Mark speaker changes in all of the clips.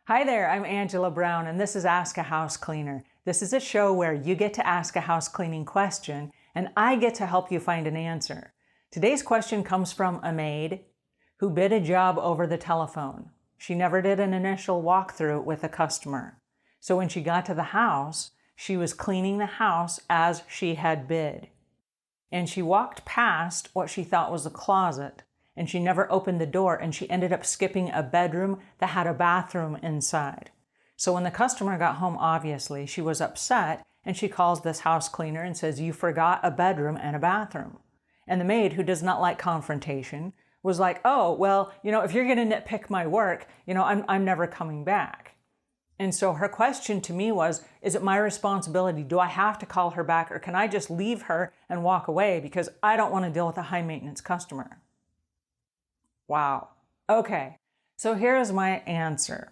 Speaker 1: Hi there, I'm Angela Brown, and this is Ask a House Cleaner. This is a show where you get to ask a house cleaning question, and I get to help you find an answer. Today's question comes from a maid who bid a job over the telephone. She never did an initial walkthrough with a customer. So when she got to the house, she was cleaning the house as she had bid. And she walked past what she thought was a closet, and she never opened the door, and she ended up skipping a bedroom that had a bathroom inside. So when the customer got home, obviously, she was upset, and she calls this house cleaner and says, "You forgot a bedroom and a bathroom." And the maid, who does not like confrontation, was like, "Oh, well, if you're going to nitpick my work, I'm never coming back." And so her question to me was, is it my responsibility? Do I have to call her back, or can I just leave her and walk away because I don't want to deal with a high maintenance customer? Wow. Okay, so here's my answer.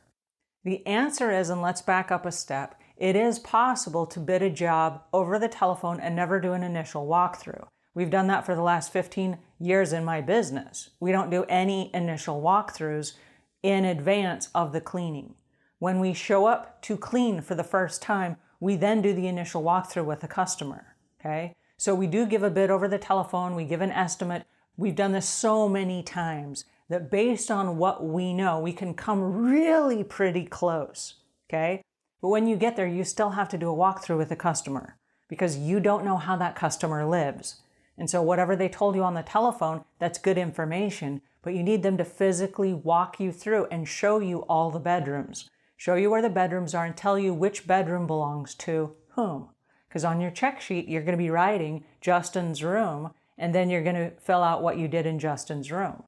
Speaker 1: The answer is, and let's back up a step, it is possible to bid a job over the telephone and never do an initial walkthrough. We've done that for the last 15 years in my business. We don't do any initial walkthroughs in advance of the cleaning. When we show up to clean for the first time, we then do the initial walkthrough with the customer, okay? So we do give a bid over the telephone, we give an estimate. We've done this so many times that based on what we know, we can come really pretty close, okay? But when you get there, you still have to do a walkthrough with the customer because you don't know how that customer lives. And so whatever they told you on the telephone, that's good information, but you need them to physically walk you through and show you all the bedrooms, show you where the bedrooms are and tell you which bedroom belongs to whom. Because on your check sheet, you're going to be writing Justin's room, and then you're going to fill out what you did in Justin's room.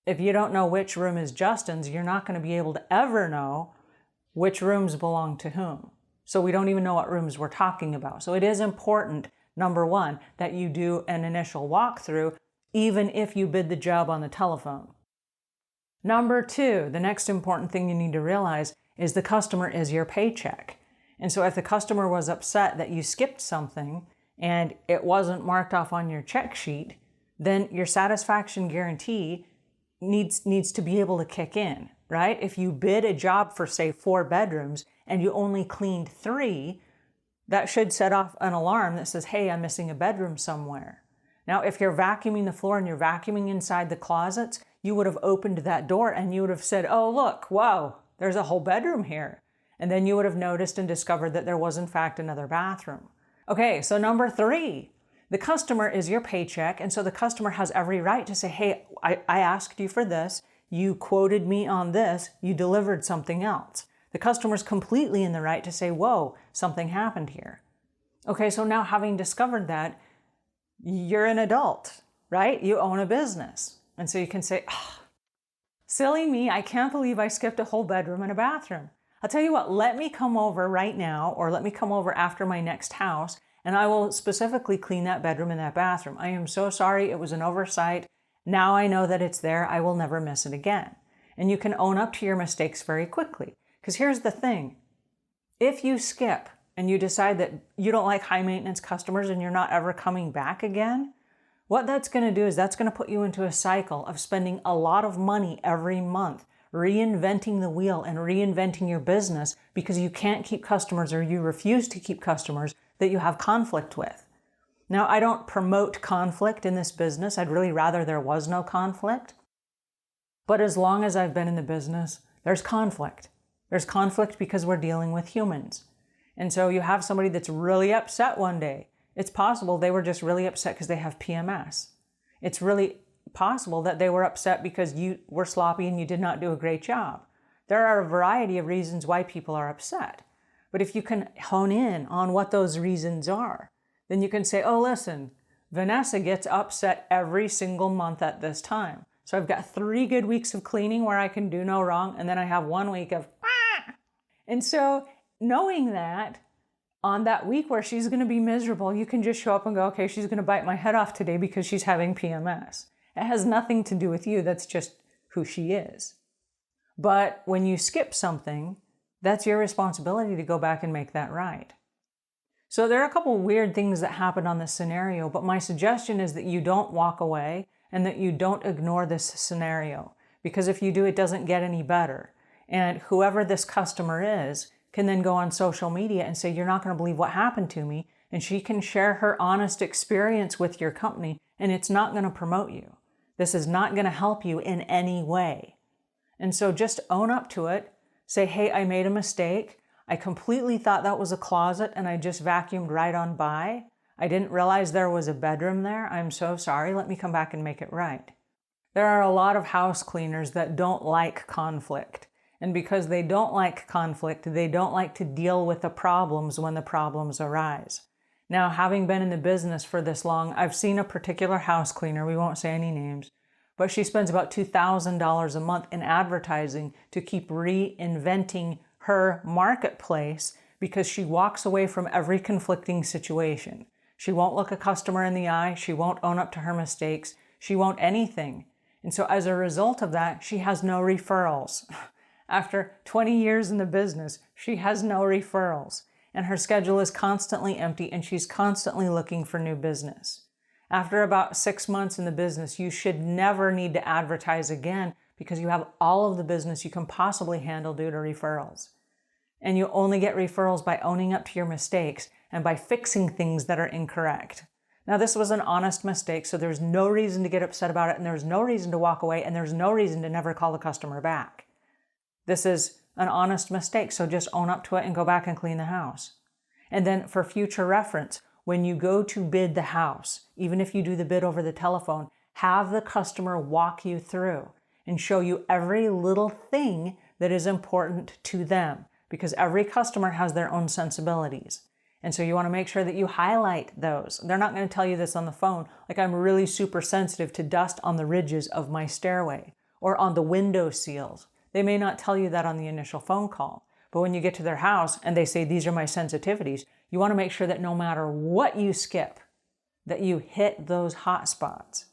Speaker 1: If you don't know which room is Justin's, you're not going to be able to ever know which rooms belong to whom. So we don't even know what rooms we're talking about. So it is important, number one, that you do an initial walkthrough, even if you bid the job on the telephone. Number two, the next important thing you need to realize is the customer is your paycheck. And so if the customer was upset that you skipped something and it wasn't marked off on your check sheet, then your satisfaction guarantee needs to be able to kick in, right? If you bid a job for, say, 4 bedrooms and you only cleaned 3, that should set off an alarm that says, hey, I'm missing a bedroom somewhere. Now, if you're vacuuming the floor and you're vacuuming inside the closets, you would have opened that door and you would have said, oh, look, wow, there's a whole bedroom here. And then you would have noticed and discovered that there was, in fact, another bathroom. Okay, so number 3, the customer is your paycheck, and so the customer has every right to say, hey, I asked you for this, you quoted me on this, you delivered something else. The customer's completely in the right to say, whoa, something happened here. Okay, so now having discovered that, you're an adult, right? You own a business. And so you can say, oh, silly me, I can't believe I skipped a whole bedroom and a bathroom. I'll tell you what, let me come over right now, or let me come over after my next house, and I will specifically clean that bedroom and that bathroom. I am so sorry, it was an oversight. Now I know that it's there, I will never miss it again. And you can own up to your mistakes very quickly. Because here's the thing, if you skip and you decide that you don't like high maintenance customers and you're not ever coming back again, what that's going to do is that's going to put you into a cycle of spending a lot of money every month reinventing the wheel and reinventing your business because you can't keep customers, or you refuse to keep customers that you have conflict with. Now, I don't promote conflict in this business. I'd really rather there was no conflict. But as long as I've been in the business, there's conflict. There's conflict because we're dealing with humans. And so you have somebody that's really upset one day. It's possible they were just really upset because they have PMS. It's really possible that they were upset because you were sloppy and you did not do a great job. There are a variety of reasons why people are upset. But if you can hone in on what those reasons are, then you can say, oh, listen, Vanessa gets upset every single month at this time. So I've got 3 good weeks of cleaning where I can do no wrong, and then I have 1 week of ah! And so knowing that on that week where she's going to be miserable, you can just show up and go, okay, she's going to bite my head off today because she's having PMS. It has nothing to do with you. That's just who she is. But when you skip something, that's your responsibility to go back and make that right. So there are a couple weird things that happened on this scenario, but my suggestion is that you don't walk away and that you don't ignore this scenario, because if you do, it doesn't get any better. And whoever this customer is can then go on social media and say, you're not going to believe what happened to me. And she can share her honest experience with your company, and it's not going to promote you. This is not going to help you in any way. And so just own up to it. Say, hey, I made a mistake. I completely thought that was a closet and I just vacuumed right on by. I didn't realize there was a bedroom there. I'm so sorry. Let me come back and make it right. There are a lot of house cleaners that don't like conflict. And because they don't like conflict, they don't like to deal with the problems when the problems arise. Now, having been in the business for this long, I've seen a particular house cleaner, we won't say any names, but she spends about $2,000 a month in advertising to keep reinventing her marketplace because she walks away from every conflicting situation. She won't look a customer in the eye. She won't own up to her mistakes. She won't anything. And so as a result of that, she has no referrals. After 20 years in the business, she has no referrals. And her schedule is constantly empty and she's constantly looking for new business. After about 6 months in the business, you should never need to advertise again because you have all of the business you can possibly handle due to referrals. And you only get referrals by owning up to your mistakes and by fixing things that are incorrect. Now, this was an honest mistake, so there's no reason to get upset about it, and there's no reason to walk away, and there's no reason to never call the customer back. This is an honest mistake, so just own up to it and go back and clean the house. And then for future reference, when you go to bid the house, even if you do the bid over the telephone, have the customer walk you through and show you every little thing that is important to them, because every customer has their own sensibilities. And so you want to make sure that you highlight those. They're not going to tell you this on the phone, like I'm really super sensitive to dust on the ridges of my stairway or on the window seals. They may not tell you that on the initial phone call, but when you get to their house and they say, these are my sensitivities, you want to make sure that no matter what you skip, that you hit those hot spots.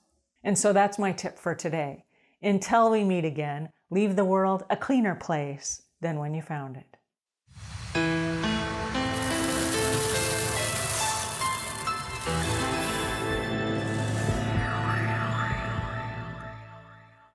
Speaker 1: And so that's my tip for today. Until we meet again, leave the world a cleaner place than when you found it.